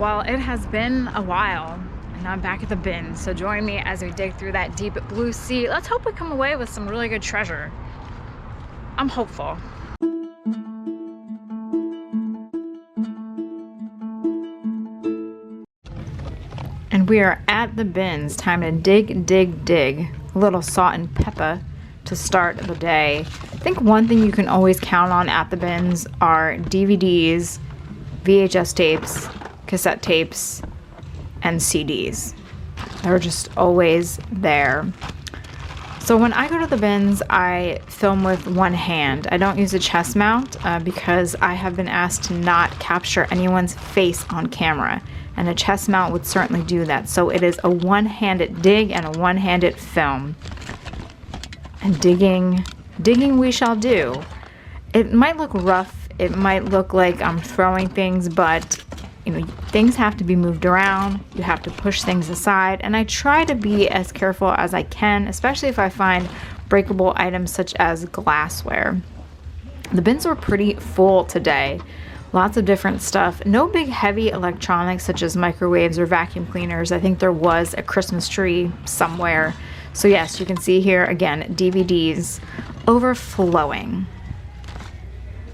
Well, it has been a while and I'm back at the bin, so join me as we dig through that deep blue sea. Let's hope we come away with some really good treasure. I'm hopeful. And we are at the bins. Time to dig, dig, dig. A little salt and pepper to start the day. I think one thing you can always count on at the bins are DVDs, VHS tapes, cassette tapes, and CDs. They're just always there. So when I go to the bins, I film with one hand. I don't use a chest mount because I have been asked to not capture anyone's face on camera, and a chest mount would certainly do that. So it is a one-handed dig and a one-handed film. And digging we shall do. It might look rough, it might look like I'm throwing things, but you know, things have to be moved around, you have to push things aside, and I try to be as careful as I can, especially if I find breakable items such as glassware. The bins were pretty full today. Lots of different stuff. No big heavy electronics such as microwaves or vacuum cleaners. I think there was a Christmas tree somewhere. So yes, you can see here again, DVDs overflowing.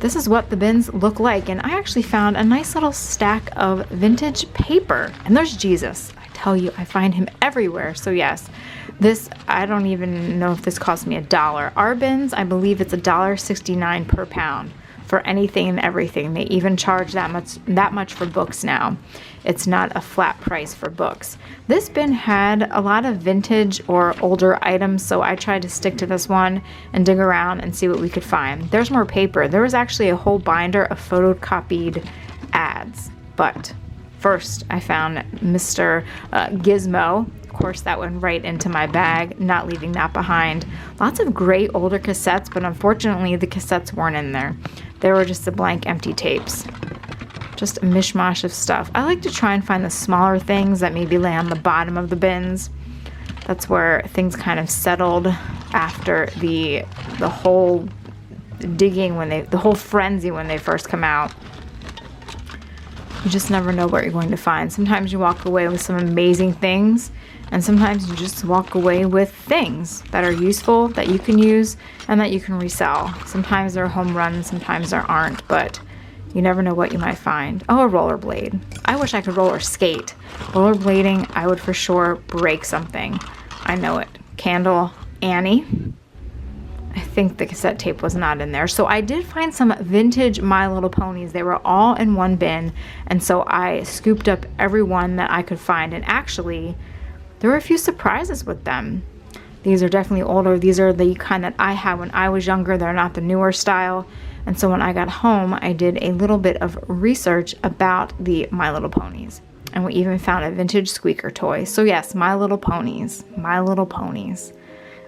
This is what the bins look like, and I actually found a nice little stack of vintage paper. And there's Jesus. I tell you, I find him everywhere. So yes, this, I don't even know if this cost me $1. Our bins, I believe it's $1.69 per pound for anything and everything. They even charge that much for books now. It's not a flat price for books. This bin had a lot of vintage or older items, so I tried to stick to this one and dig around and see what we could find. There's more paper. There was actually a whole binder of photocopied ads. But first I found Mr. Gizmo. Of course, that went right into my bag, not leaving that behind. Lots of great older cassettes, but unfortunately the cassettes weren't in there. They were just the blank empty tapes. Just a mishmash of stuff. I like to try and find the smaller things that maybe lay on the bottom of the bins. That's where things kind of settled after the whole digging, the whole frenzy when they first come out. You just never know what you're going to find. Sometimes you walk away with some amazing things, and sometimes you just walk away with things that are useful, that you can use, and that you can resell. Sometimes they're home runs, sometimes there aren't, but you never know what you might find. Oh, a rollerblade. I wish I could roller skate. Rollerblading, I would for sure break something. I know it. Candle, Annie. I think the cassette tape was not in there. So I did find some vintage My Little Ponies. They were all in one bin, and so I scooped up every one that I could find, and actually there were a few surprises with them. These are definitely older. These are the kind that I had when I was younger. They're not the newer style. And so when I got home, I did a little bit of research about the My Little Ponies. And we even found a vintage squeaker toy. So yes, My Little Ponies. My Little Ponies.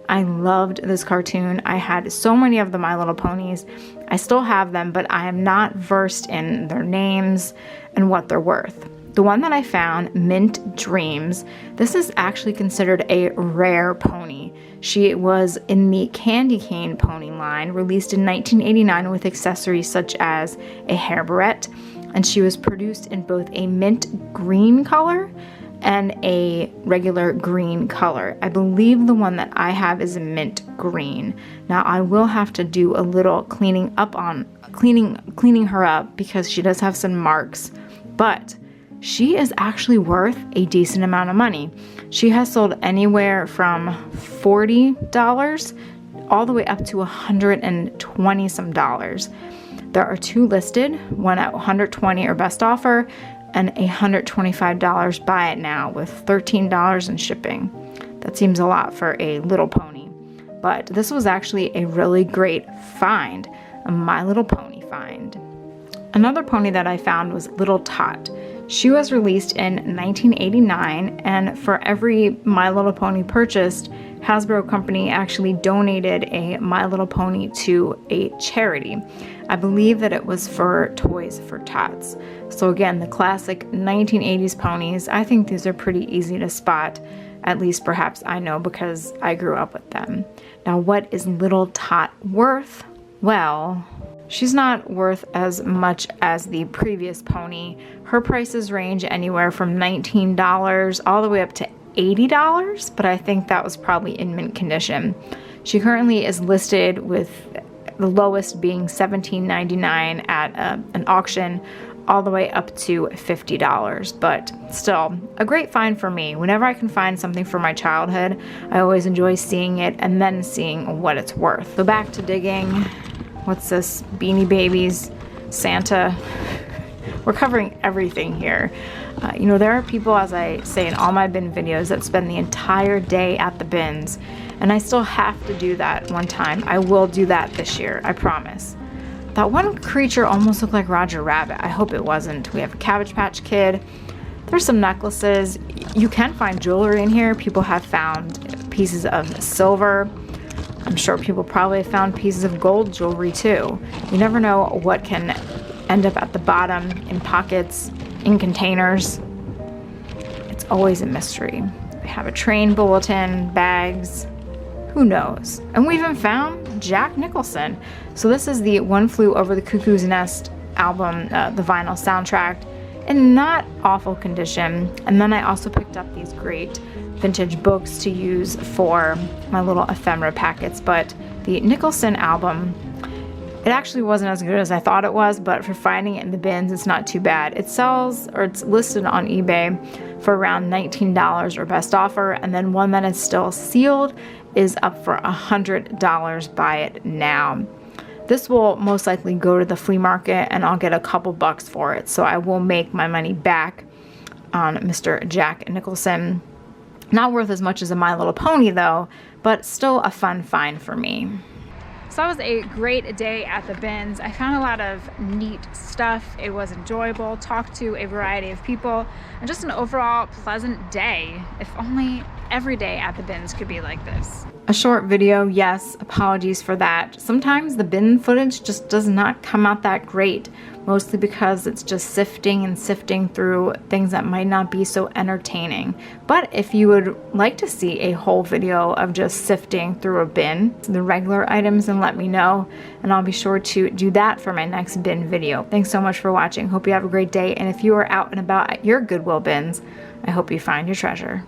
I loved this cartoon. I had so many of the My Little Ponies. I still have them, but I am not versed in their names and what they're worth. The one that I found, Mint Dreams, this is actually considered a rare pony. She was in the Candy Cane pony line, released in 1989 with accessories such as a hair barrette, and she was produced in both a mint green color and a regular green color. I believe the one that I have is a mint green. Now I will have to do a little cleaning her up because she does have some marks, but she is actually worth a decent amount of money. She has sold anywhere from $40 all the way up to $120 some dollars. There are two listed, one at $120 or best offer, and $125 buy it now with $13 in shipping. That seems a lot for a little pony, but this was actually a really great find, a My Little Pony find. Another pony that I found was Little Tot. She was released in 1989, and for every My Little Pony purchased, Hasbro Company actually donated a My Little Pony to a charity. I believe that it was for Toys for Tots. So again, the classic 1980s ponies. I think these are pretty easy to spot. At least perhaps I know because I grew up with them. Now, what is Little Tot worth? Well, She's not worth as much as the previous pony. Her prices range anywhere from $19 all the way up to $80, but I think that was probably in mint condition. She currently is listed with the lowest being $17.99 at an auction, all the way up to $50, but still a great find for me. Whenever I can find something from my childhood, I always enjoy seeing it and then seeing what it's worth. So back to digging. What's this? Beanie Babies, Santa. We're covering everything here. You know, there are people, as I say in all my bin videos, that spend the entire day at the bins, and I still have to do that one time. I will do that this year, I promise. That one creature almost looked like Roger Rabbit. I hope it wasn't. We have a Cabbage Patch Kid. There's some necklaces. You can find jewelry in here. People have found pieces of silver. I'm sure people probably have found pieces of gold jewelry too. You never know what can end up at the bottom, in pockets, in containers. It's always a mystery. We have a train bulletin, bags. Who knows? And we even found Jack Nicholson. So this is the One Flew Over the Cuckoo's Nest album, the vinyl soundtrack, in not awful condition. And then I also picked up these great vintage books to use for my little ephemera packets. But the Nicholson album, it actually wasn't as good as I thought it was, but for finding it in the bins, it's not too bad. It sells, or it's listed on eBay for around $19 or best offer, and then one that is still sealed is up for $100. Buy it now. This will most likely go to the flea market and I'll get a couple bucks for it, so I will make my money back on Mr. Jack Nicholson. Not worth as much as a My Little Pony though, but still a fun find for me. So that was a great day at the bins. I found a lot of neat stuff. It was enjoyable, talked to a variety of people, and just an overall pleasant day. If only every day at the bins could be like this. A short video, yes, apologies for that. Sometimes the bin footage just does not come out that great, mostly because it's just sifting and sifting through things that might not be so entertaining. But if you would like to see a whole video of just sifting through a bin, the regular items, then let me know, and I'll be sure to do that for my next bin video. Thanks so much for watching. Hope you have a great day, and if you are out and about at your Goodwill bins, I hope you find your treasure.